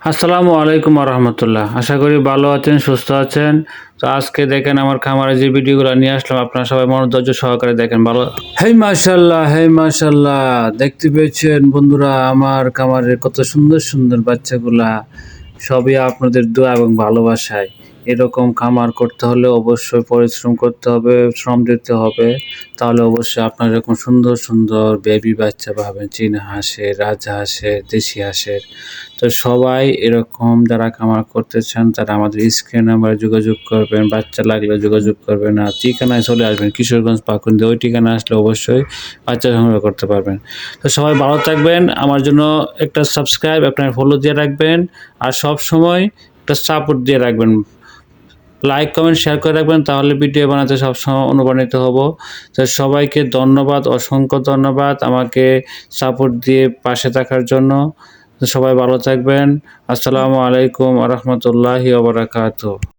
আসসালামু আলাইকুম রহমতুল্লাহ। আশা করি ভালো আছেন, সুস্থ আছেন। তো আজকে দেখেন আমার খামারে যে ভিডিওগুলো নিয়ে আসলাম, আপনারা সবাই মনোযোগ সহকারে দেখেন। ভালো, হেই মাশাল্লাহ, হেই মাশাল্লাহ, দেখতে পেয়েছেন বন্ধুরা আমার খামারের কত সুন্দর সুন্দর বাচ্চাগুলা, সবই আপনাদের দোয়া এবং ভালোবাসায়। এরকম খামার করতে হলে অবশ্যই পরিশ্রম করতে হবে, শ্রম দিতে হবে। তাহলে অবশ্যই আপনার এরকম সুন্দর সুন্দর বেবি বাচ্চা পাবেন, চীনা হাঁসের, রাজহাঁসের, দেশি হাঁসের। তো সবাই এরকম যারা খামার করতে চান তারা আমাদের স্ক্রিন নাম্বারে যোগাযোগ করবেন, বাচ্চা লাগলে যোগাযোগ করবেন। আর ঠিকানায় চলে আসবেন কিশোরগঞ্জ পাকুন্দি, ওই ঠিকানা আসলে অবশ্যই বাচ্চা সংগ্রহ করতে পারবেন। তো সবাই ভালো থাকবেন, আমার জন্য একটা সাবস্ক্রাইব, একটা ফলো দিয়ে রাখবেন, আর সব সময় একটা সাপোর্ট দিয়ে রাখবেন, লাইক কমেন্ট শেয়ার করে রাখবেন, তাহলে ভিডিও বানাতে সবসময় অনুপ্রাণিত হব। তো সবাইকে ধন্যবাদ, অসংখ্য ধন্যবাদ আমাকে সাপোর্ট দিয়ে পাশে থাকার জন্য। তো সবাই ভালো থাকবেন। আসসালামু আলাইকুম ওয়া রাহমাতুল্লাহি ওয়া বারাকাতুহু।